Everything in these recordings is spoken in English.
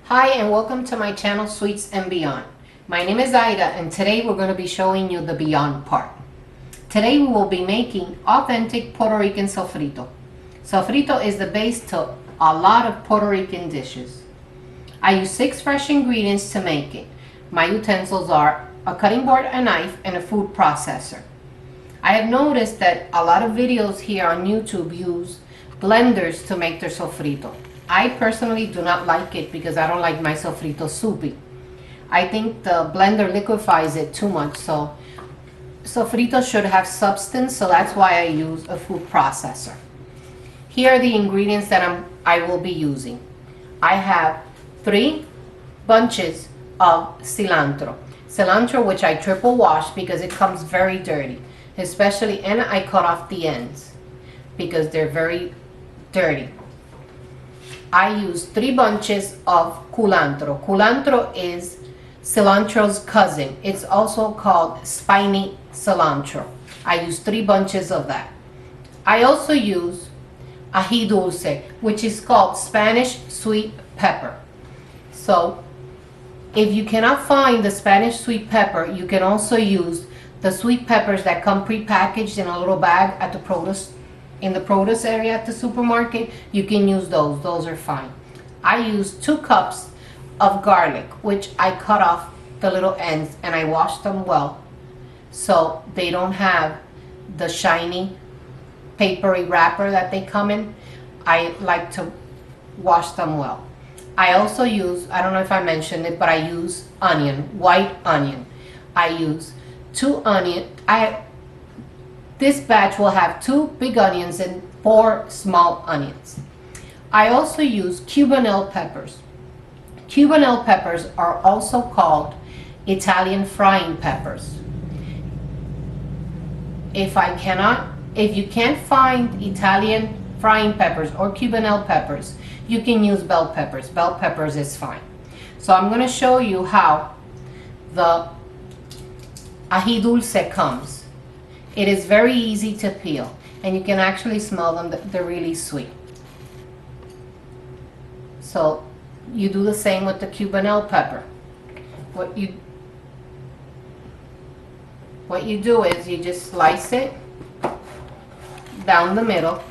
Hi and welcome to my channel Sweets and Beyond. My name is Ida and today we're going to be showing you the beyond part. Today we will be making authentic Puerto Rican sofrito. Sofrito is the base to a lot of Puerto Rican dishes. I use 6 fresh ingredients to make it. My utensils are a cutting board, a knife, and a food processor. I have noticed that a lot of videos here on YouTube use blenders to make their sofrito. I personally do not like it because I don't like my sofrito soupy. I think the blender liquefies it too much, so sofrito should have substance, so that's why I use a food processor. Here are the ingredients that I will be using. I have 3 bunches of cilantro. Cilantro which I triple wash because it comes very dirty, especially, and I cut off the ends because they're very dirty. I use 3 bunches of culantro. Culantro is cilantro's cousin. It's also called spiny cilantro. I use 3 bunches of that. I also use ají dulce, which is called Spanish sweet pepper. So if you cannot find the Spanish sweet pepper, you can also use the sweet peppers that come pre-packaged in a little bag at the produce area at the supermarket. You can use those are fine. I use 2 cups of garlic, which I cut off the little ends and I wash them well so they don't have the shiny papery wrapper that they come in. I like to wash them well. I also use, I don't know if I mentioned it, but I use onion, white onion. I use 2 onion. This batch will have 2 big onions and 4 small onions. I also use Cubanelle peppers. Cubanelle peppers are also called Italian frying peppers. If you can't find Italian frying peppers or Cubanelle peppers, you can use bell peppers. Bell peppers is fine. So I'm going to show you how the ají dulce comes. It is very easy to peel, and you can actually smell them. They're really sweet. So you do the same with the Cubanelle pepper. What you do is you just slice it down the middle.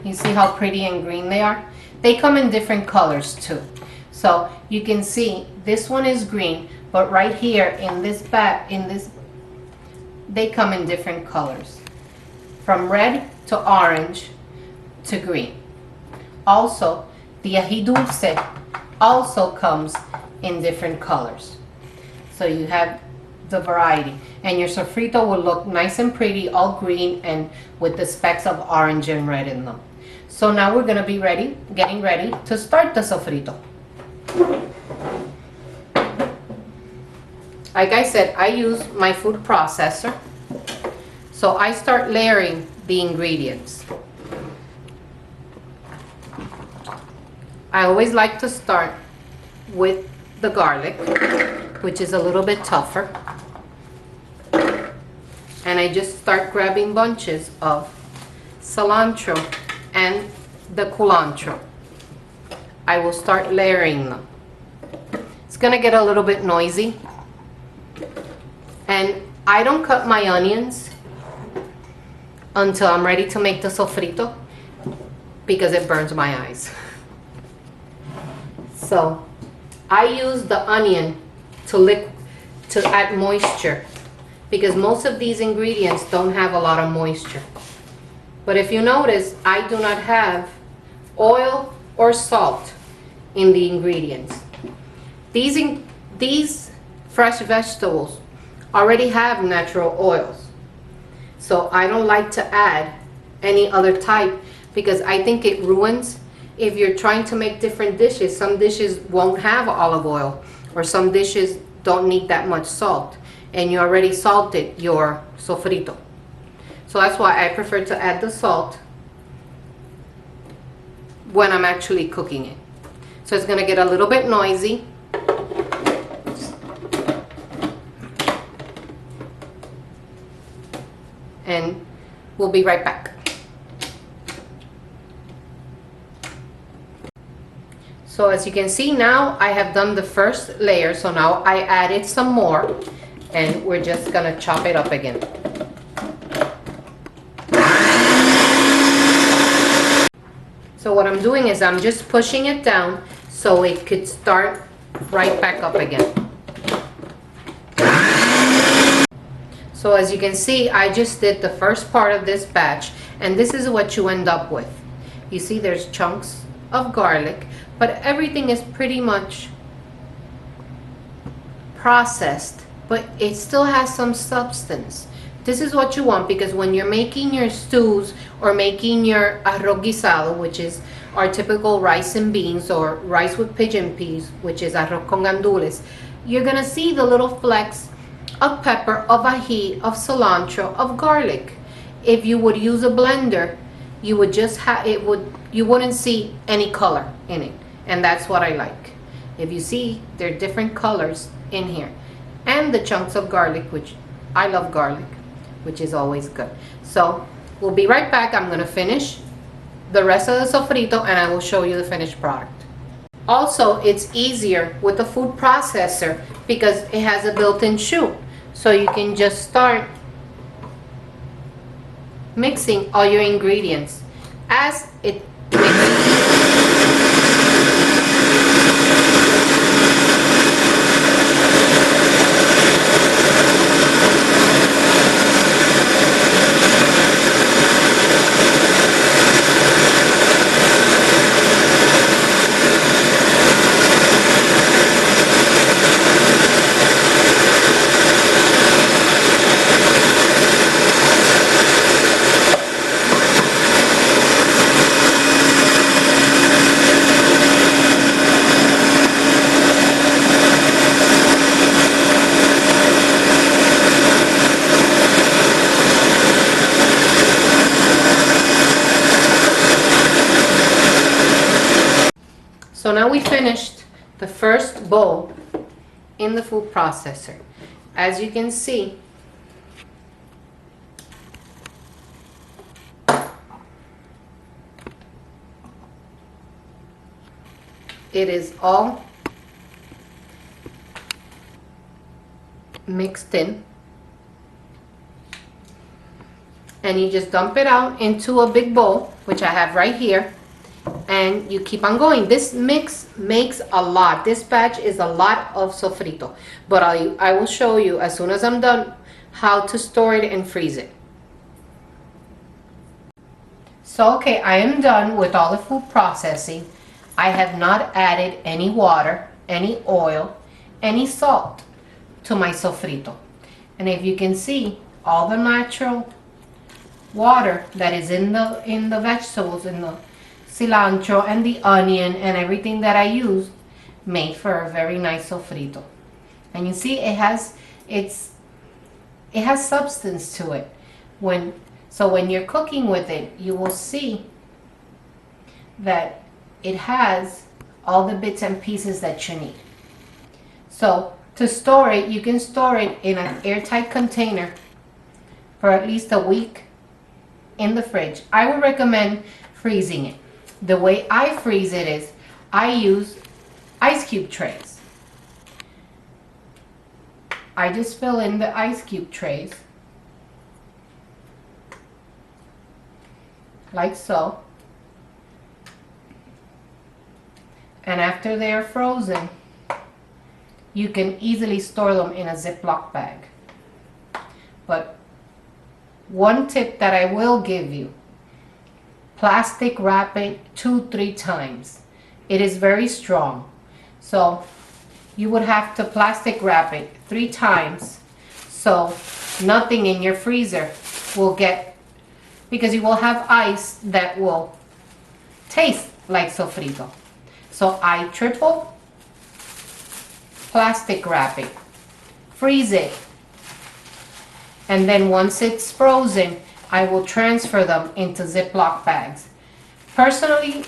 You see how pretty and green they are? They come in different colors too. So you can see this one is green, but right here in this they come in different colors, from red to orange to green. Also, the ají dulce also comes in different colors. So you have the variety, and your sofrito will look nice and pretty, all green and with the specks of orange and red in them. So now we're gonna be getting ready to start the sofrito. Like I said, I use my food processor. So I start layering the ingredients. I always like to start with the garlic, which is a little bit tougher. And I just start grabbing bunches of cilantro and the culantro. I will start layering them. It's gonna get a little bit noisy. And I don't cut my onions until I'm ready to make the sofrito because it burns my eyes. So I use the onion to add moisture because most of these ingredients don't have a lot of moisture. But if you notice, I do not have oil or salt in the ingredients. These fresh vegetables already have natural oils. So I don't like to add any other type because I think it ruins. If you're trying to make different dishes, some dishes won't have olive oil, or some dishes don't need that much salt, and you already salted your sofrito. So that's why I prefer to add the salt when I'm actually cooking it. So it's gonna get a little bit noisy. And we'll be right back. So as you can see now, I have done the first layer, so now I added some more, and we're just gonna chop it up again. So what I'm doing is I'm just pushing it down so it could start right back up again. So as you can see, I just did the first part of this batch, and this is what you end up with. You see there's chunks of garlic, but everything is pretty much processed, but it still has some substance. This is what you want, because when you're making your stews or making your arroz guisado, which is our typical rice and beans, or rice with pigeon peas, which is arroz con gandules, you're gonna see the little flecks of pepper, of ají, of cilantro, of garlic. If you would use a blender, you would just have you wouldn't see any color in it, and that's what I like. If you see, there are different colors in here, and the chunks of garlic, which I love garlic, which is always good. So we'll be right back. I'm gonna finish the rest of the sofrito, and I will show you the finished product. Also, it's easier with the food processor because it has a built-in chute, so you can just start mixing all your ingredients as it mixes. So now we finished the first bowl in the food processor. As you can see, it is all mixed in, and you just dump it out into a big bowl, which I have right here, and you keep on going. This mix makes a lot. This batch is a lot of sofrito, but I will show you as soon as I'm done how to store it and freeze it. So okay, I am done with all the food processing. I have not added any water, any oil, any salt to my sofrito. And if you can see, all the natural water that is in the vegetables, in the cilantro and the onion and everything that I use, made for a very nice sofrito. And you see it has substance to it. So when you're cooking with it, you will see that it has all the bits and pieces that you need. So to store it, you can store it in an airtight container for at least a week in the fridge. I would recommend freezing it. The way I freeze it is I use ice cube trays. I just fill in the ice cube trays like so. And after they are frozen, you can easily store them in a Ziploc bag. But one tip that I will give you: plastic wrap it 2-3 times. It is very strong, so you would have to plastic wrap it 3 times so nothing in your freezer will get, because you will have ice that will taste like sofrito. So I triple plastic wrap it, freeze it, and then once it's frozen, I will transfer them into Ziploc bags. Personally,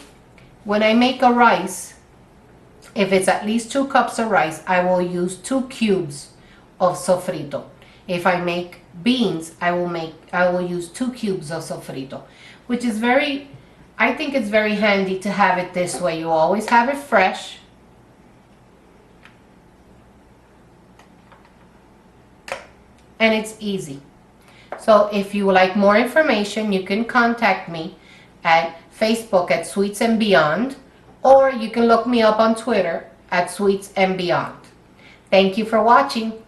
when I make a rice, if it's at least 2 cups of rice, I will use 2 cubes of sofrito. If I make beans, I will use 2 cubes of sofrito, which is very I think it's very handy to have it this way. You always have it fresh. And it's easy. So if you would like more information, you can contact me at Facebook at Sweets and Beyond, or you can look me up on Twitter at Sweets and Beyond. Thank you for watching.